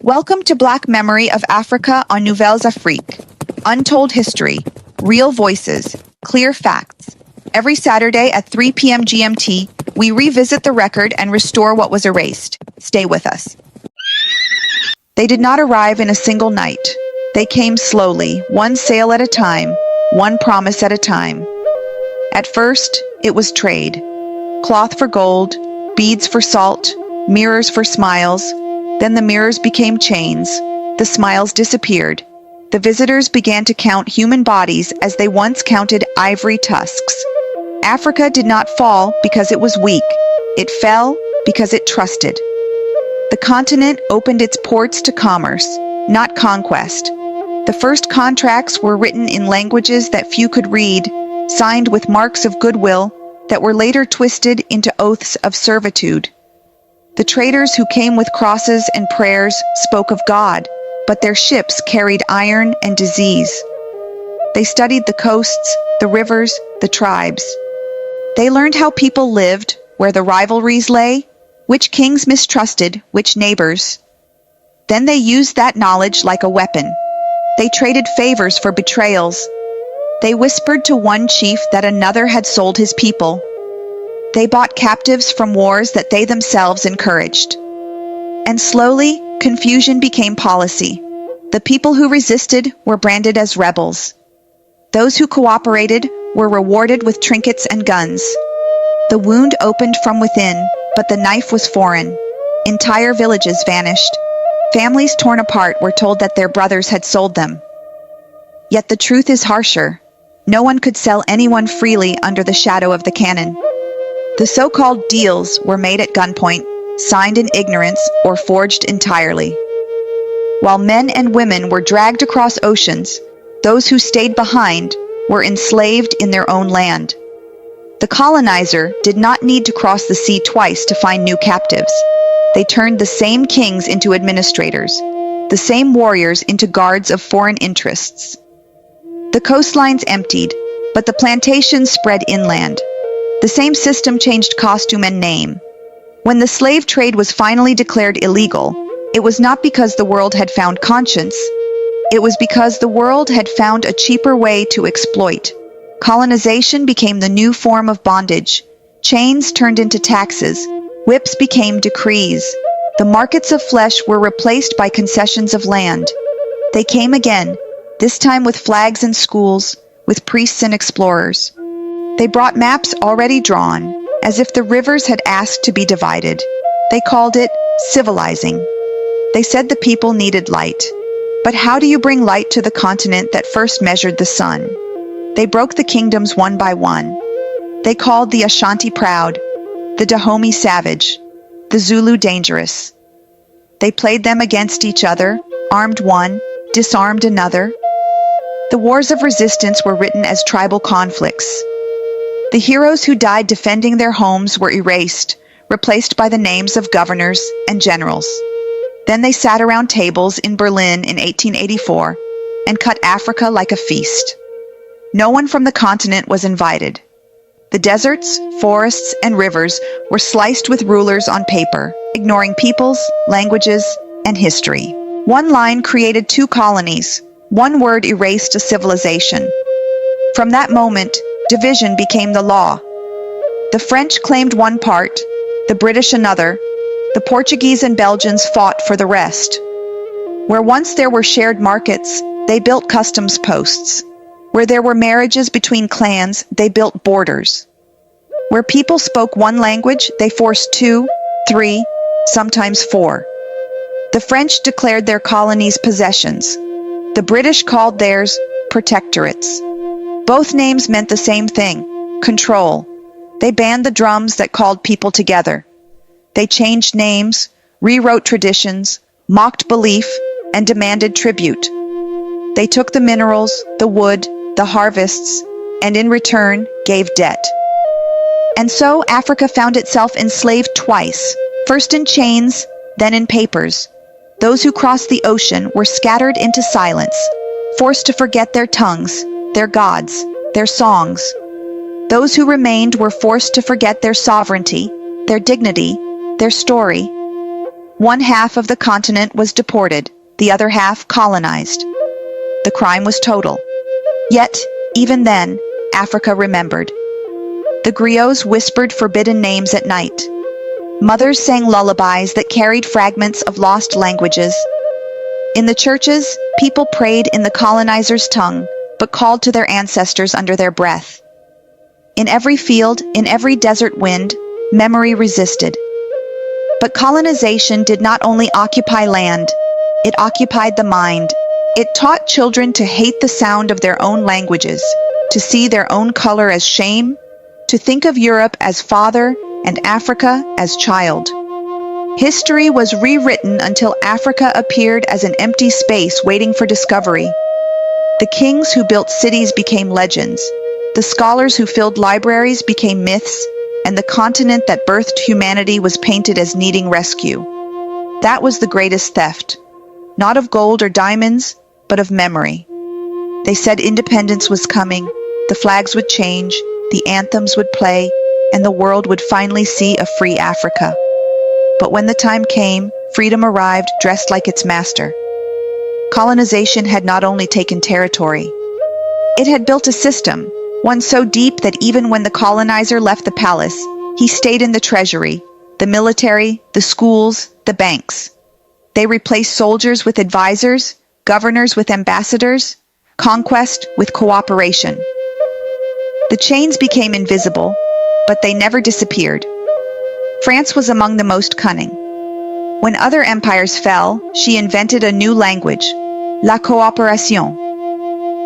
Welcome to Black Memory of Africa on Nouvelles Afrique. Untold history, real voices, clear facts. Every Saturday at 3 p.m. GMT, we revisit the record and restore what was erased. Stay with us. They did not arrive in a single night. They came slowly, one sail at a time, one promise at a time. At first, it was trade. Cloth for gold, beads for salt, mirrors for smiles. Then the mirrors became chains. The smiles disappeared. The visitors began to count human bodies as they once counted ivory tusks. Africa did not fall because it was weak. It fell because it trusted. The continent opened its ports to commerce, not conquest. The first contracts were written in languages that few could read, signed with marks of goodwill that were later twisted into oaths of servitude. The traders who came with crosses and prayers spoke of God, but their ships carried iron and disease. They studied the coasts, the rivers, the tribes. They learned how people lived, where the rivalries lay, which kings mistrusted, which neighbors. Then they used that knowledge like a weapon. They traded favors for betrayals. They whispered to one chief that another had sold his people. They bought captives from wars that they themselves encouraged. And slowly, confusion became policy. The people who resisted were branded as rebels. Those who cooperated were rewarded with trinkets and guns. The wound opened from within, but the knife was foreign. Entire villages vanished. Families torn apart were told that their brothers had sold them. Yet the truth is harsher. No one could sell anyone freely under the shadow of the cannon. The so-called deals were made at gunpoint, signed in ignorance, or forged entirely. While men and women were dragged across oceans, those who stayed behind were enslaved in their own land. The colonizer did not need to cross the sea twice to find new captives. They turned the same kings into administrators, the same warriors into guards of foreign interests. The coastlines emptied, but the plantations spread inland. The same system changed costume and name. When the slave trade was finally declared illegal, it was not because the world had found conscience. It was because the world had found a cheaper way to exploit. Colonization became the new form of bondage. Chains turned into taxes. Whips became decrees. The markets of flesh were replaced by concessions of land. They came again, this time with flags and schools, with priests and explorers. They brought maps already drawn, as if the rivers had asked to be divided. They called it civilizing. They said the people needed light. But how do you bring light to the continent that first measured the sun? They broke the kingdoms one by one. They called the Ashanti proud, the Dahomey savage, the Zulu dangerous. They played them against each other, armed one, disarmed another. The wars of resistance were written as tribal conflicts. The heroes who died defending their homes were erased, replaced by the names of governors and generals. Then they sat around tables in Berlin in 1884 and cut Africa like a feast. No one from the continent was invited. The deserts, forests, and rivers were sliced with rulers on paper, ignoring peoples, languages, and history. One line created two colonies. One word erased a civilization. From that moment, division became the law. The French claimed one part, the British another. The Portuguese and Belgians fought for the rest. Where once there were shared markets, they built customs posts. Where there were marriages between clans, they built borders. Where people spoke one language, they forced 2, 3, sometimes 4. The French declared their colonies possessions. The British called theirs protectorates. Both names meant the same thing, control. They banned the drums that called people together. They changed names, rewrote traditions, mocked belief, and demanded tribute. They took the minerals, the wood, the harvests, and in return gave debt. And so Africa found itself enslaved twice, first in chains, then in papers. Those who crossed the ocean were scattered into silence, forced to forget their tongues, their gods, their songs. Those who remained were forced to forget their sovereignty, their dignity, their story. One half of the continent was deported, the other half colonized. The crime was total. Yet, even then, Africa remembered. The griots whispered forbidden names at night. Mothers sang lullabies that carried fragments of lost languages. In the churches, people prayed in the colonizers' tongue, but called to their ancestors under their breath. In every field, in every desert wind, memory resisted. But colonization did not only occupy land, it occupied the mind. It taught children to hate the sound of their own languages, to see their own color as shame, to think of Europe as father and Africa as child. History was rewritten until Africa appeared as an empty space waiting for discovery. The kings who built cities became legends. The scholars who filled libraries became myths, and the continent that birthed humanity was painted as needing rescue. That was the greatest theft, not of gold or diamonds, but of memory. They said independence was coming, the flags would change, the anthems would play, and the world would finally see a free Africa. But when the time came, freedom arrived dressed like its master. Colonization had not only taken territory, it had built a system, one so deep that even when the colonizer left the palace, he stayed in the treasury, the military, the schools, the banks. They replaced soldiers with advisors, governors with ambassadors, conquest with cooperation. The chains became invisible, but they never disappeared. France was among the most cunning. When other empires fell, she invented a new language, la coopération.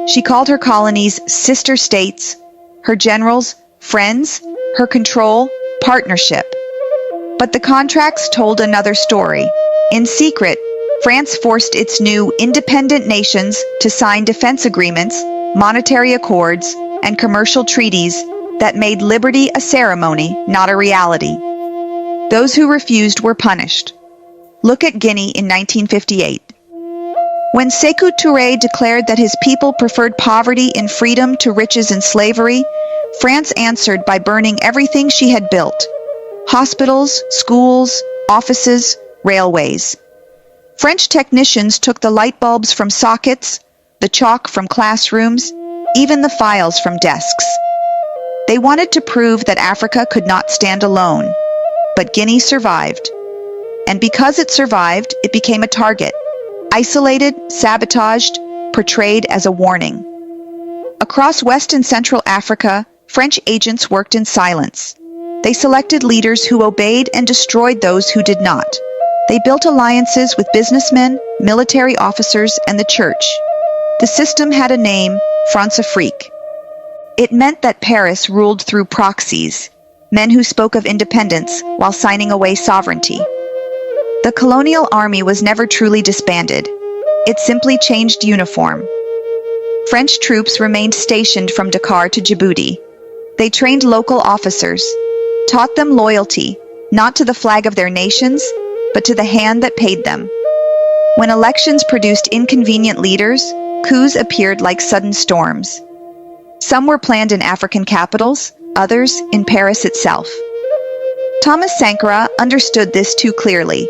She called her colonies sister states, her generals friends, her control partnership. But the contracts told another story. In secret, France forced its new independent nations to sign defense agreements, monetary accords, and commercial treaties that made liberty a ceremony, not a reality. Those who refused were punished. Look at Guinea in 1958. When Sékou Touré declared that his people preferred poverty in freedom to riches in slavery, France answered by burning everything she had built: hospitals, schools, offices, railways. French technicians took the light bulbs from sockets, the chalk from classrooms, even the files from desks. They wanted to prove that Africa could not stand alone, but Guinea survived. And because it survived, it became a target, isolated, sabotaged, portrayed as a warning. Across West and Central Africa, French agents worked in silence. They selected leaders who obeyed and destroyed those who did not. They built alliances with businessmen, military officers, and the church. The system had a name, France-Afrique. It meant that Paris ruled through proxies, men who spoke of independence while signing away sovereignty. The colonial army was never truly disbanded. It simply changed uniform. French troops remained stationed from Dakar to Djibouti. They trained local officers, taught them loyalty, not to the flag of their nations, but to the hand that paid them. When elections produced inconvenient leaders, coups appeared like sudden storms. Some were planned in African capitals, others in Paris itself. Thomas Sankara understood this too clearly.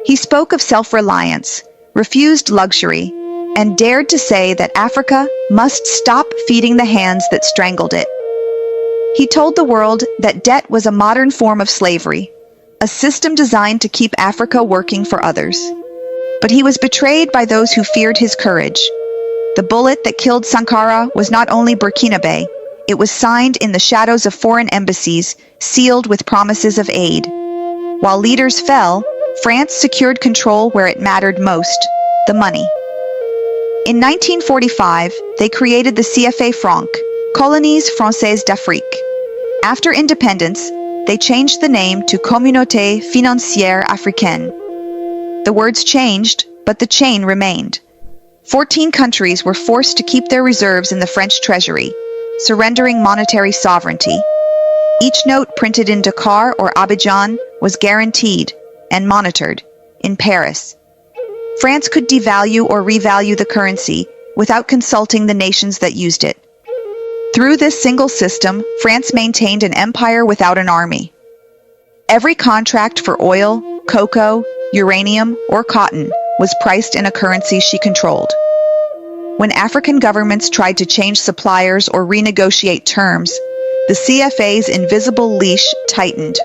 He spoke of self-reliance, refused luxury, and dared to say that Africa must stop feeding the hands that strangled it. He told the world that debt was a modern form of slavery, a system designed to keep Africa working for others. But he was betrayed by those who feared his courage. The bullet that killed Sankara was not only Burkinabe, it was signed in the shadows of foreign embassies, sealed with promises of aid. While leaders fell, France secured control where it mattered most, the money. In 1945, they created the CFA franc, Colonies Françaises d'Afrique. After independence, they changed the name to Communauté Financière Africaine. The words changed, but the chain remained. 14 countries were forced to keep their reserves in the French treasury, surrendering monetary sovereignty. Each note printed in Dakar or Abidjan was guaranteed and monitored in Paris. France could devalue or revalue the currency without consulting the nations that used it. Through this single system, France maintained an empire without an army. Every contract for oil, cocoa, uranium, or cotton was priced in a currency she controlled. When African governments tried to change suppliers or renegotiate terms, the CFA's invisible leash tightened.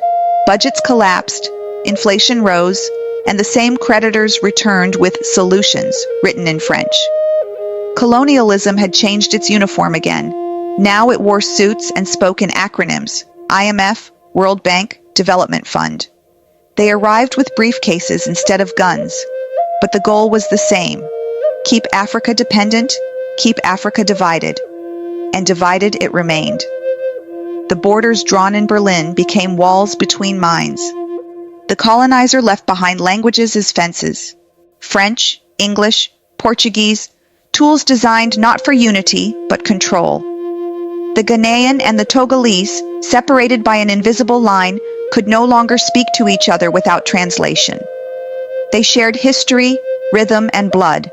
Budgets collapsed, inflation rose, and the same creditors returned with solutions written in French. Colonialism had changed its uniform again. Now it wore suits and spoke in acronyms: IMF, World Bank, Development Fund. They arrived with briefcases instead of guns, but the goal was the same: keep Africa dependent, keep Africa divided. And divided it remained. The borders drawn in Berlin became walls between minds. The colonizer left behind languages as fences: French, English, Portuguese, tools designed not for unity, but control. The Ghanaian and the Togolese, separated by an invisible line, could no longer speak to each other without translation. They shared history, rhythm, and blood,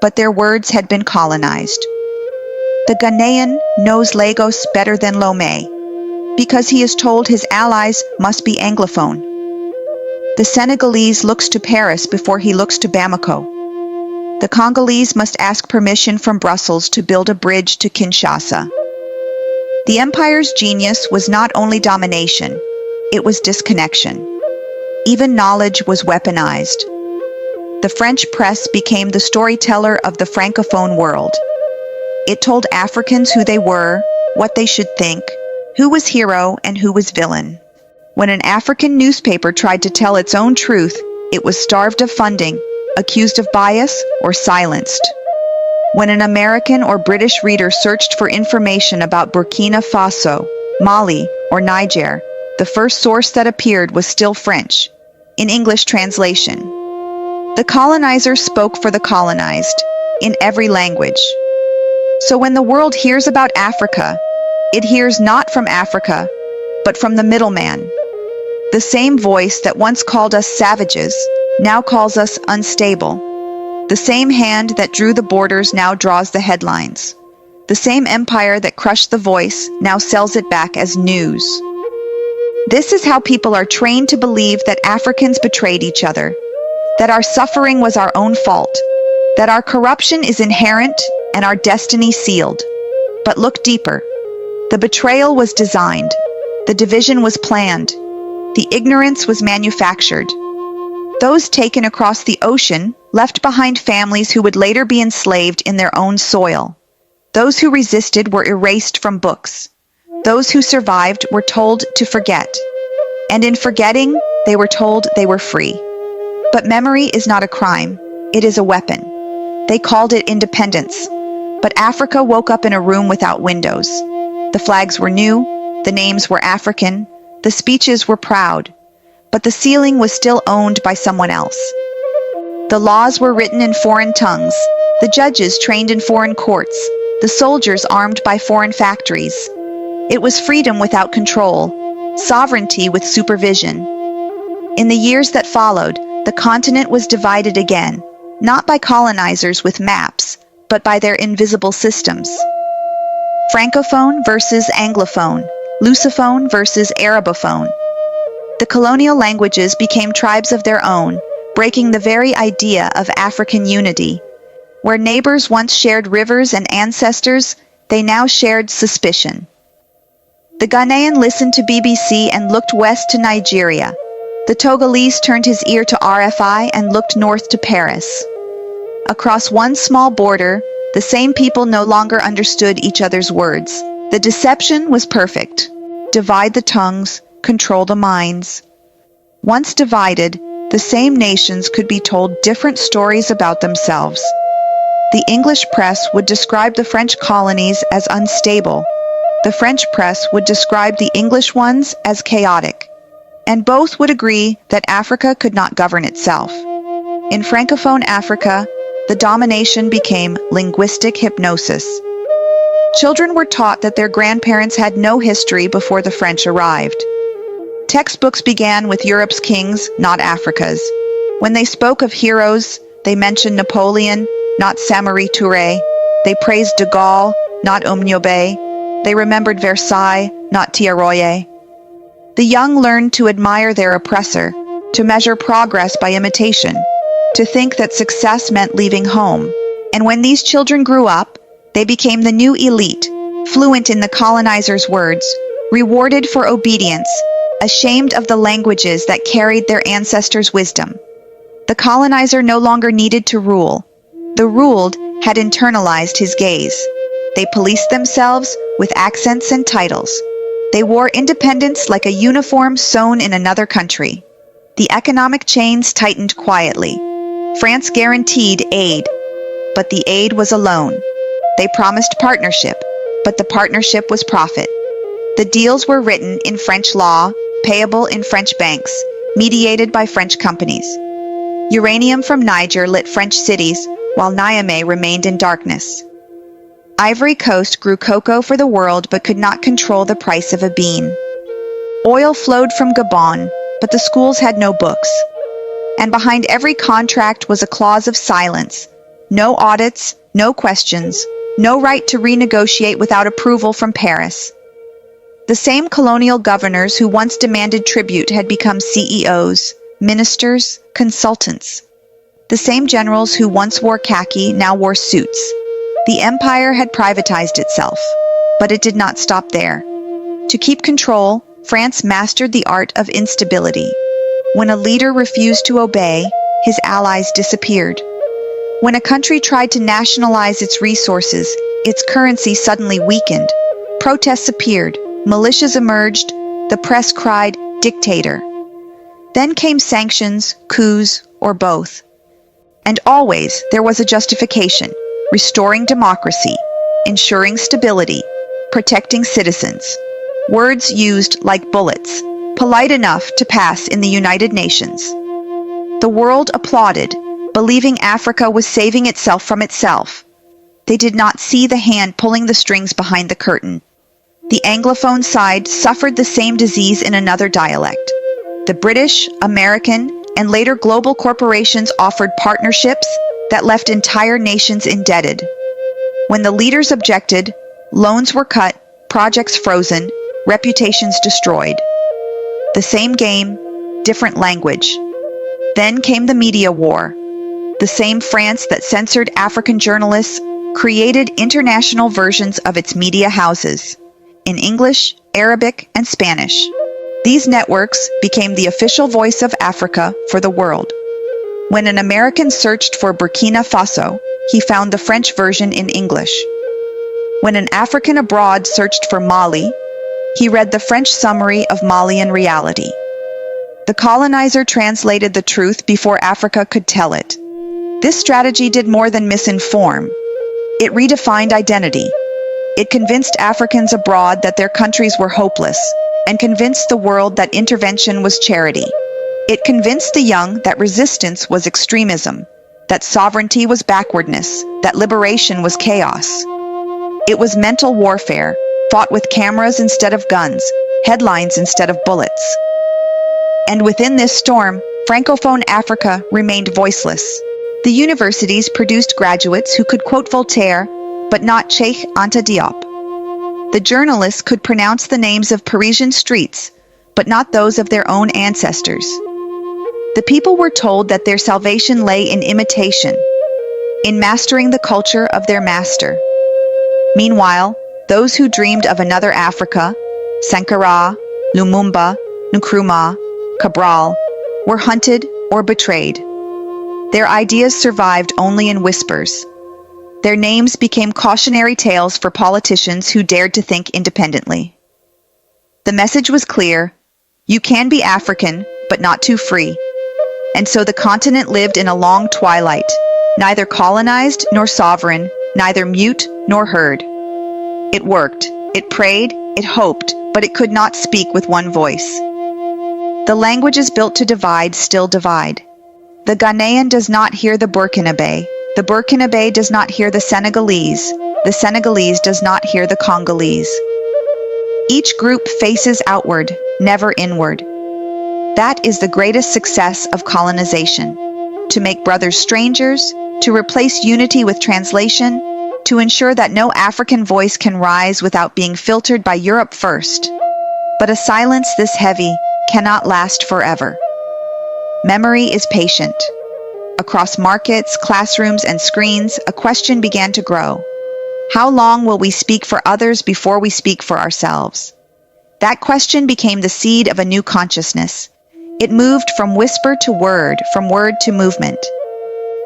but their words had been colonized. The Ghanaian knows Lagos better than Lomé, because he is told his allies must be Anglophone. The Senegalese looks to Paris before he looks to Bamako. The Congolese must ask permission from Brussels to build a bridge to Kinshasa. The empire's genius was not only domination, it was disconnection. Even knowledge was weaponized. The French press became the storyteller of the Francophone world. It told Africans who they were, what they should think, who was hero and who was villain. When an African newspaper tried to tell its own truth, it was starved of funding, accused of bias, or silenced. When an American or British reader searched for information about Burkina Faso, Mali, or Niger, the first source that appeared was still French, in English translation. The colonizer spoke for the colonized, in every language. So when the world hears about Africa, it hears not from Africa, but from the middleman. The same voice that once called us savages now calls us unstable. The same hand that drew the borders now draws the headlines. The same empire that crushed the voice now sells it back as news. This is how people are trained to believe that Africans betrayed each other, that our suffering was our own fault, that our corruption is inherent and our destiny sealed. But look deeper. The betrayal was designed. The division was planned. The ignorance was manufactured. Those taken across the ocean left behind families who would later be enslaved in their own soil. Those who resisted were erased from books. Those who survived were told to forget. And in forgetting, they were told they were free. But memory is not a crime. It is a weapon. They called it independence. But Africa woke up in a room without windows. The flags were new. The names were African. The speeches were proud. But the ceiling was still owned by someone else. The laws were written in foreign tongues, the judges trained in foreign courts, the soldiers armed by foreign factories. It was freedom without control, sovereignty with supervision. In the years that followed, the continent was divided again, not by colonizers with maps, but by their invisible systems. Francophone versus Anglophone, Lusophone versus Arabophone. The colonial languages became tribes of their own, breaking the very idea of African unity. Where neighbors once shared rivers and ancestors, they now shared suspicion. The Ghanaian listened to BBC and looked west to Nigeria. The Togolese turned his ear to RFI and looked north to Paris. Across one small border, the same people no longer understood each other's words. The deception was perfect. Divide the tongues, control the minds. Once divided, the same nations could be told different stories about themselves. The English press would describe the French colonies as unstable. The French press would describe the English ones as chaotic. And both would agree that Africa could not govern itself. In Francophone Africa, the domination became linguistic hypnosis. Children were taught that their grandparents had no history before the French arrived. Textbooks began with Europe's kings, not Africa's. When they spoke of heroes, they mentioned Napoleon, not Samori Touré. They praised de Gaulle, not Umniobe. They remembered Versailles, not Tiaroye. The young learned to admire their oppressor, to measure progress by imitation, to think that success meant leaving home. And when these children grew up, they became the new elite, fluent in the colonizers' words, rewarded for obedience, ashamed of the languages that carried their ancestors' wisdom. The colonizer no longer needed to rule. The ruled had internalized his gaze. They policed themselves with accents and titles. They wore independence like a uniform sewn in another country. The economic chains tightened quietly. France guaranteed aid, but the aid was a loan. They promised partnership, but the partnership was profit. The deals were written in French law, payable in French banks, mediated by French companies. Uranium from Niger lit French cities, while Niamey remained in darkness. Ivory Coast grew cocoa for the world but could not control the price of a bean. Oil flowed from Gabon, but the schools had no books. And behind every contract was a clause of silence. No audits, no questions, no right to renegotiate without approval from Paris. The same colonial governors who once demanded tribute had become CEOs, ministers, consultants. The same generals who once wore khaki now wore suits. The empire had privatized itself, but it did not stop there. To keep control, France mastered the art of instability. When a leader refused to obey, his allies disappeared. When a country tried to nationalize its resources, its currency suddenly weakened. Protests appeared, militias emerged, the press cried, "Dictator." Then came sanctions, coups, or both. And always there was a justification: restoring democracy, ensuring stability, protecting citizens. Words used like bullets, polite enough to pass in the United Nations. The world applauded, believing Africa was saving itself from itself. They did not see the hand pulling the strings behind the curtain. The Anglophone side suffered the same disease in another dialect. The British, American, and later global corporations offered partnerships that left entire nations indebted. When the leaders objected, loans were cut, projects frozen, reputations destroyed. The same game, different language. Then came the media war. The same France that censored African journalists created international versions of its media houses, in English, Arabic, and Spanish. These networks became the official voice of Africa for the world. When an American searched for Burkina Faso, he found the French version in English. When an African abroad searched for Mali, he read the French summary of Malian reality. The colonizer translated the truth before Africa could tell it. This strategy did more than misinform. It redefined identity. It convinced Africans abroad that their countries were hopeless, and convinced the world that intervention was charity. It convinced the young that resistance was extremism, that sovereignty was backwardness, that liberation was chaos. It was mental warfare, fought with cameras instead of guns, headlines instead of bullets. And within this storm, Francophone Africa remained voiceless. The universities produced graduates who could quote Voltaire, but not Cheikh Anta Diop. The journalists could pronounce the names of Parisian streets, but not those of their own ancestors. The people were told that their salvation lay in imitation, in mastering the culture of their master. Meanwhile, those who dreamed of another Africa, Sankara, Lumumba, Nkrumah, Cabral, were hunted or betrayed. Their ideas survived only in whispers. Their names became cautionary tales for politicians who dared to think independently. The message was clear: you can be African, but not too free. And so the continent lived in a long twilight, neither colonized nor sovereign, neither mute nor heard. It worked, it prayed, it hoped, but it could not speak with one voice. The languages built to divide still divide. The Ghanaian does not hear the Burkinabe. The Burkinabe does not hear the Senegalese. The Senegalese does not hear the Congolese. Each group faces outward, never inward. That is the greatest success of colonization: to make brothers strangers, to replace unity with translation, to ensure that no African voice can rise without being filtered by Europe first. But a silence this heavy cannot last forever. Memory is patient. Across markets, classrooms, and screens, a question began to grow. How long will we speak for others before we speak for ourselves? That question became the seed of a new consciousness. It moved from whisper to word, from word to movement.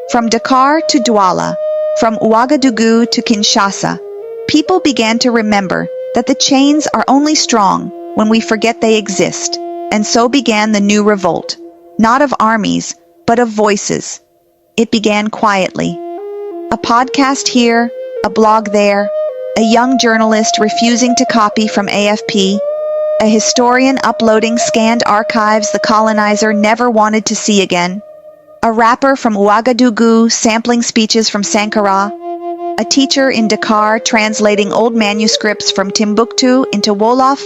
From Dakar to Douala, from Ouagadougou to Kinshasa, people began to remember that the chains are only strong when we forget they exist, and so began the new revolt, not of armies, but of voices. It began quietly. A podcast here, a blog there, a young journalist refusing to copy from AFP, a historian uploading scanned archives the colonizer never wanted to see again, a rapper from Ouagadougou sampling speeches from Sankara, a teacher in Dakar translating old manuscripts from Timbuktu into Wolof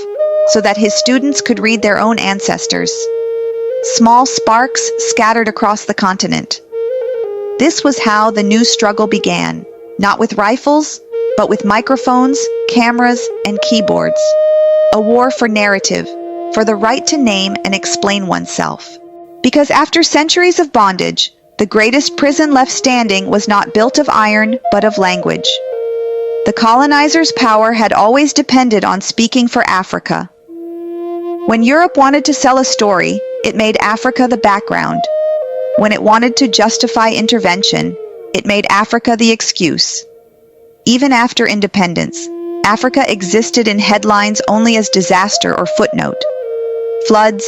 so that his students could read their own ancestors. Small sparks scattered across the continent. This was how the new struggle began, not with rifles, but with microphones, cameras, and keyboards. A war for narrative, for the right to name and explain oneself. Because after centuries of bondage, the greatest prison left standing was not built of iron, but of language. The colonizer's power had always depended on speaking for Africa. When Europe wanted to sell a story, it made Africa the background. When it wanted to justify intervention, it made Africa the excuse. Even after independence, Africa existed in headlines only as disaster or footnote. Floods,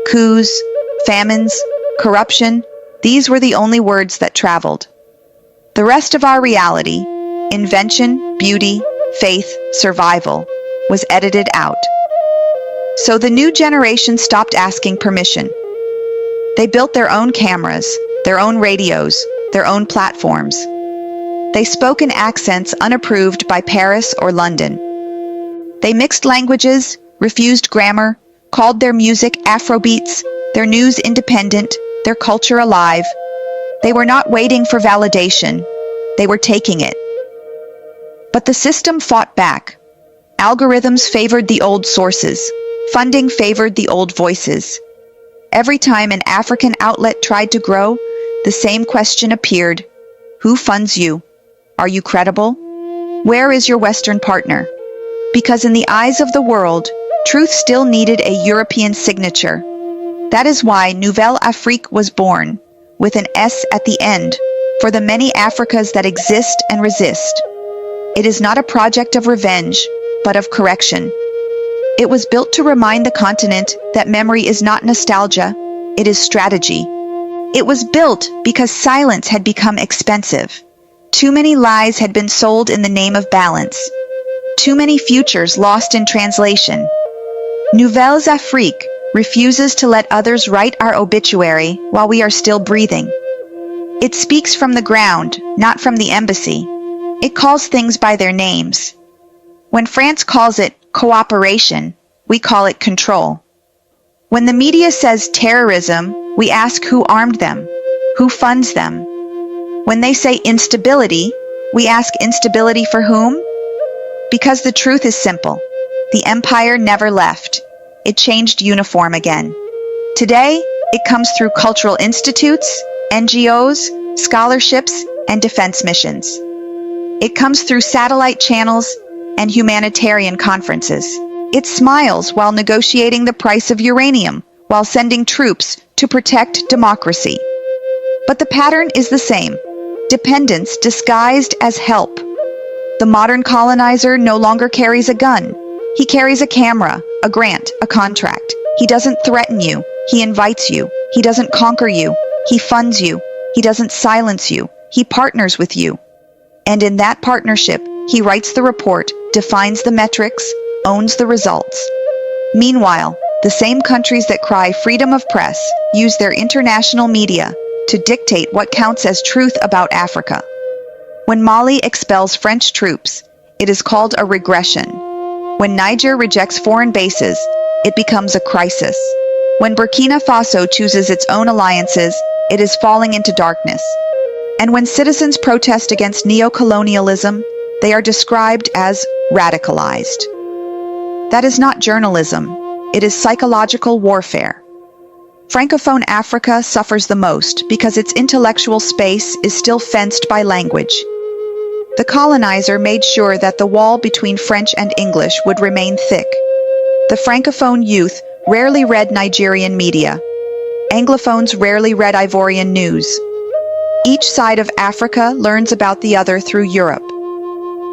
coups, famines, corruption, these were the only words that traveled. The rest of our reality, invention, beauty, faith, survival, was edited out. So the new generation stopped asking permission. They built their own cameras, their own radios, their own platforms. They spoke in accents unapproved by Paris or London. They mixed languages, refused grammar, called their music Afrobeats, their news independent, their culture alive. They were not waiting for validation. They were taking it. But the system fought back. Algorithms favored the old sources. Funding favored the old voices. Every time an African outlet tried to grow, the same question appeared. Who funds you? Are you credible? Where is your Western partner? Because in the eyes of the world, truth still needed a European signature. That is why Nouvelles Afrique was born, with an S at the end, for the many Africas that exist and resist. It is not a project of revenge, but of correction. It was built to remind the continent that memory is not nostalgia, it is strategy. It was built because silence had become expensive. Too many lies had been sold in the name of balance. Too many futures lost in translation. Nouvelles Afrique refuses to let others write our obituary while we are still breathing. It speaks from the ground, not from the embassy. It calls things by their names. When France calls it cooperation, we call it control. When the media says terrorism, we ask who armed them, who funds them. When they say instability, we ask instability for whom? Because the truth is simple. The empire never left. It changed uniform again. Today, it comes through cultural institutes, NGOs, scholarships, and defense missions. It comes through satellite channels and humanitarian conferences. It smiles while negotiating the price of uranium, while sending troops to protect democracy. But the pattern is the same. Dependence disguised as help. The modern colonizer no longer carries a gun. He carries a camera, a grant, a contract. He doesn't threaten you. He invites you. He doesn't conquer you. He funds you. He doesn't silence you. He partners with you. And in that partnership, he writes the report, defines the metrics, owns the results. Meanwhile, the same countries that cry freedom of press use their international media to dictate what counts as truth about Africa. When Mali expels French troops, it is called a regression. When Niger rejects foreign bases, it becomes a crisis. When Burkina Faso chooses its own alliances, it is falling into darkness. And when citizens protest against neo-colonialism, they are described as radicalized. That is not journalism. It is psychological warfare. Francophone Africa suffers the most because its intellectual space is still fenced by language. The colonizer made sure that the wall between French and English would remain thick. The Francophone youth rarely read Nigerian media. Anglophones rarely read Ivorian news. Each side of Africa learns about the other through Europe.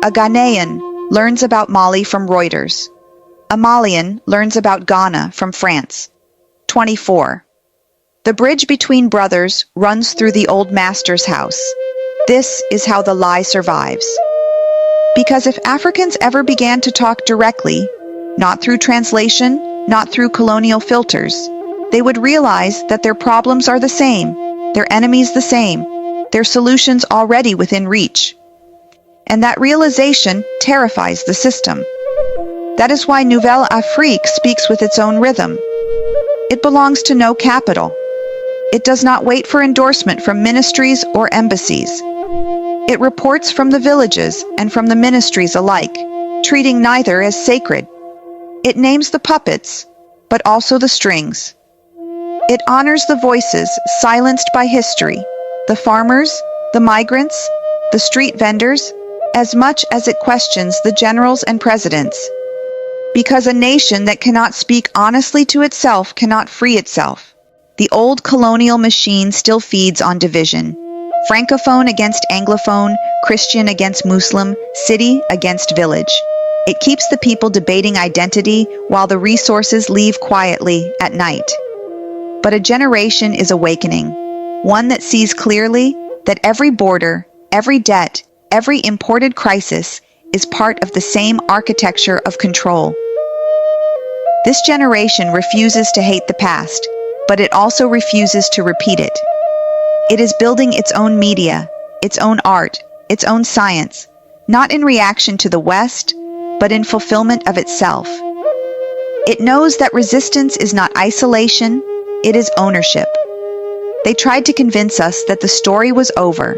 A Ghanaian learns about Mali from Reuters. A Malian learns about Ghana from France. 24. The bridge between brothers runs through the old master's house. This is how the lie survives. Because if Africans ever began to talk directly, not through translation, not through colonial filters, they would realize that their problems are the same, their enemies the same, their solutions already within reach. And that realization terrifies the system. That is why Nouvelles Afrique speaks with its own rhythm. It belongs to no capital. It does not wait for endorsement from ministries or embassies. It reports from the villages and from the ministries alike, treating neither as sacred. It names the puppets, but also the strings. It honors the voices silenced by history, the farmers, the migrants, the street vendors, as much as it questions the generals and presidents. Because a nation that cannot speak honestly to itself cannot free itself. The old colonial machine still feeds on division. Francophone against Anglophone, Christian against Muslim, city against village. It keeps the people debating identity while the resources leave quietly at night. But a generation is awakening, one that sees clearly that every border, every debt, every imported crisis is part of the same architecture of control. This generation refuses to hate the past, but it also refuses to repeat it. It is building its own media, its own art, its own science, not in reaction to the West, but in fulfillment of itself. It knows that resistance is not isolation, it is ownership. They tried to convince us that the story was over,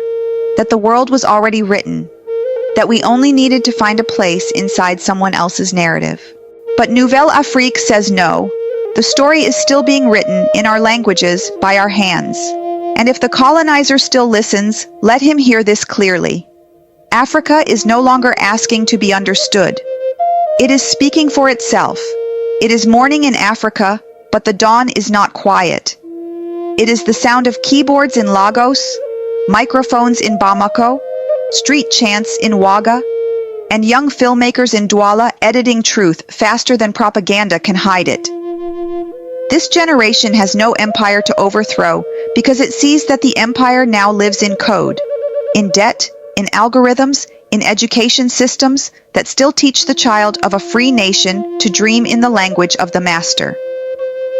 that the world was already written, that we only needed to find a place inside someone else's narrative. But Nouvelles Afrique says no. The story is still being written in our languages by our hands. And if the colonizer still listens, let him hear this clearly. Africa is no longer asking to be understood. It is speaking for itself. It is morning in Africa, but the dawn is not quiet. It is the sound of keyboards in Lagos, microphones in Bamako, street chants in Ouaga, and young filmmakers in Douala editing truth faster than propaganda can hide it. This generation has no empire to overthrow because it sees that the empire now lives in code, in debt, in algorithms, in education systems that still teach the child of a free nation to dream in the language of the master.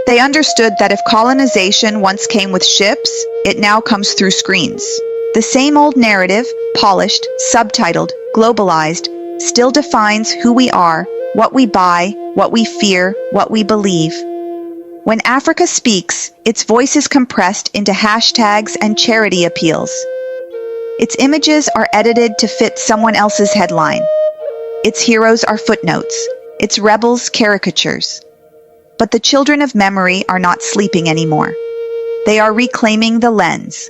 They understood that if colonization once came with ships, it now comes through screens. The same old narrative, polished, subtitled, globalized, still defines who we are, what we buy, what we fear, what we believe. When Africa speaks, its voice is compressed into hashtags and charity appeals. Its images are edited to fit someone else's headline. Its heroes are footnotes, its rebels caricatures. But the children of memory are not sleeping anymore. They are reclaiming the lens.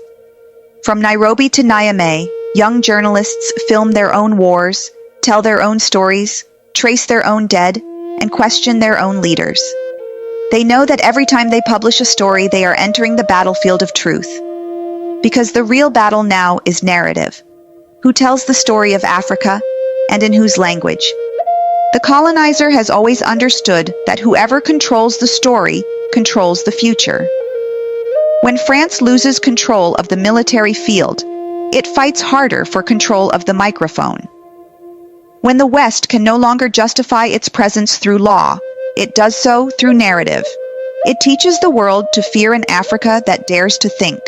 From Nairobi to Niamey, young journalists film their own wars, tell their own stories, trace their own dead, and question their own leaders. They know that every time they publish a story, they are entering the battlefield of truth. Because the real battle now is narrative. Who tells the story of Africa, and in whose language? The colonizer has always understood that whoever controls the story controls the future. When France loses control of the military field, it fights harder for control of the microphone. When the West can no longer justify its presence through law, it does so through narrative. It teaches the world to fear an Africa that dares to think.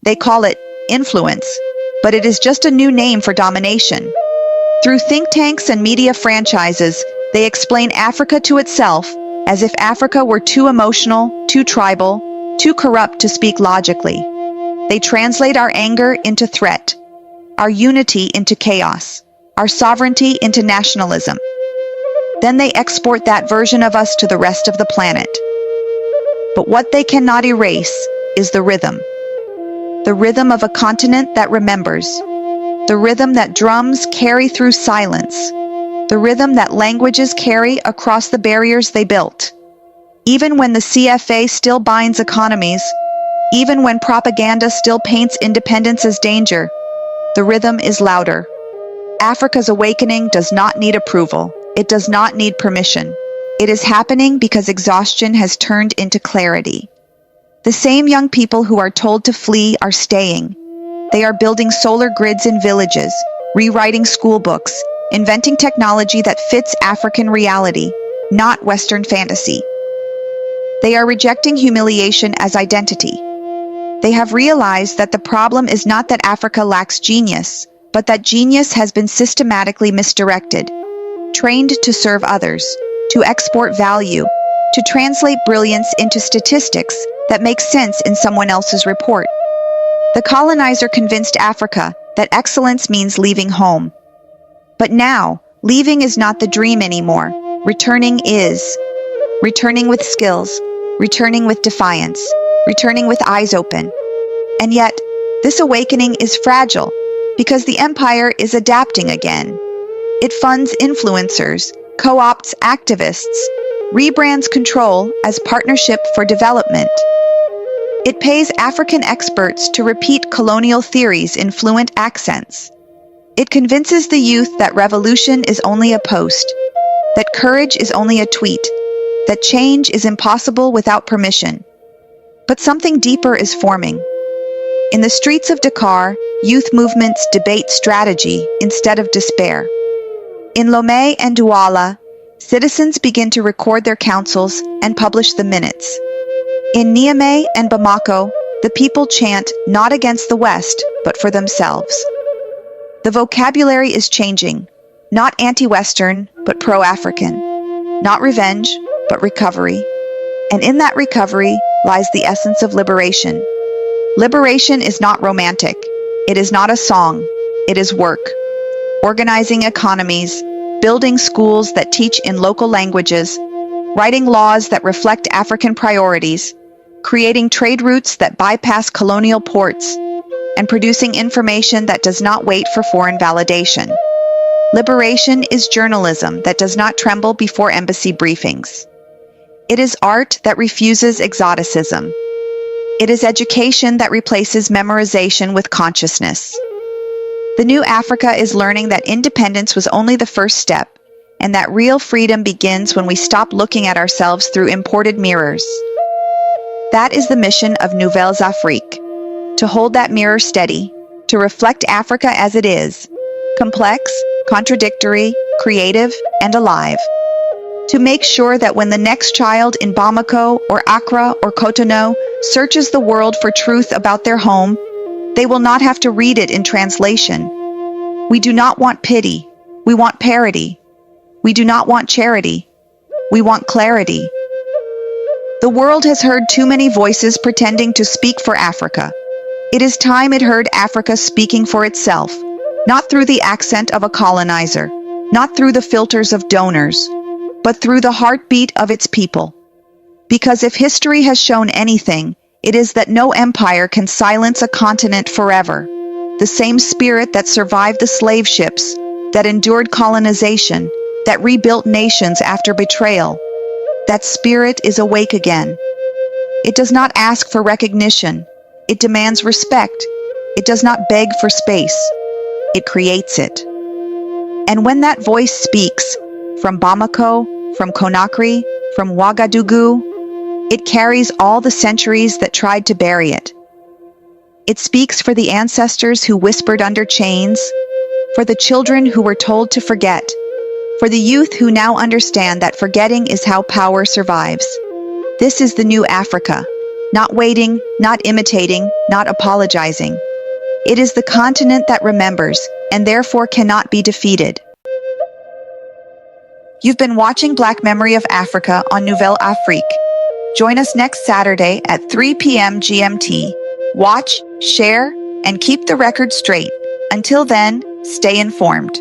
They call it influence, but it is just a new name for domination. Through think tanks and media franchises, they explain Africa to itself as if Africa were too emotional, too tribal, too corrupt to speak logically. They translate our anger into threat, our unity into chaos, our sovereignty into nationalism. Then they export that version of us to the rest of the planet. But what they cannot erase is the rhythm. The rhythm of a continent that remembers. The rhythm that drums carry through silence. The rhythm that languages carry across the barriers they built. Even when the CFA still binds economies, even when propaganda still paints independence as danger, the rhythm is louder. Africa's awakening does not need approval. It does not need permission. It is happening because exhaustion has turned into clarity. The same young people who are told to flee are staying. They are building solar grids in villages, rewriting school books, inventing technology that fits African reality, not Western fantasy. They are rejecting humiliation as identity. They have realized that the problem is not that Africa lacks genius, but that genius has been systematically misdirected, trained to serve others, to export value, to translate brilliance into statistics that make sense in someone else's report. The colonizer convinced Africa that excellence means leaving home. But now, leaving is not the dream anymore. Returning is. Returning with skills, returning with defiance, returning with eyes open. And yet, this awakening is fragile because the empire is adapting again. It funds influencers, co-opts activists, rebrands control as partnership for development. It pays African experts to repeat colonial theories in fluent accents. It convinces the youth that revolution is only a post, that courage is only a tweet, that change is impossible without permission. But something deeper is forming. In the streets of Dakar, youth movements debate strategy instead of despair. In Lomé and Douala, citizens begin to record their councils and publish the minutes. In Niamey and Bamako, the people chant not against the West, but for themselves. The vocabulary is changing, not anti-Western, but pro-African. Not revenge, but recovery. And in that recovery lies the essence of liberation. Liberation is not romantic. It is not a song. It is work. Organizing economies, building schools that teach in local languages, writing laws that reflect African priorities, creating trade routes that bypass colonial ports, and producing information that does not wait for foreign validation. Liberation is journalism that does not tremble before embassy briefings. It is art that refuses exoticism. It is education that replaces memorization with consciousness. The new Africa is learning that independence was only the first step, and that real freedom begins when we stop looking at ourselves through imported mirrors. That is the mission of Nouvelles Afrique, to hold that mirror steady, to reflect Africa as it is, complex, contradictory, creative, and alive. To make sure that when the next child in Bamako or Accra or Cotonou searches the world for truth about their home, they will not have to read it in translation. We do not want pity. We want parity. We do not want charity. We want clarity. The world has heard too many voices pretending to speak for Africa. It is time it heard Africa speaking for itself, not through the accent of a colonizer, not through the filters of donors, but through the heartbeat of its people. Because if history has shown anything, it is that no empire can silence a continent forever. The same spirit that survived the slave ships, that endured colonization, that rebuilt nations after betrayal, that spirit is awake again. It does not ask for recognition. It demands respect. It does not beg for space. It creates it. And when that voice speaks, from Bamako, from Conakry, from Ouagadougou, it carries all the centuries that tried to bury it. It speaks for the ancestors who whispered under chains, for the children who were told to forget, for the youth who now understand that forgetting is how power survives. This is the new Africa, not waiting, not imitating, not apologizing. It is the continent that remembers, and therefore cannot be defeated. You've been watching Black Memory of Africa on Nouvelles Afrique. Join us next Saturday at 3 p.m. GMT. Watch, share, and keep the record straight. Until then, stay informed.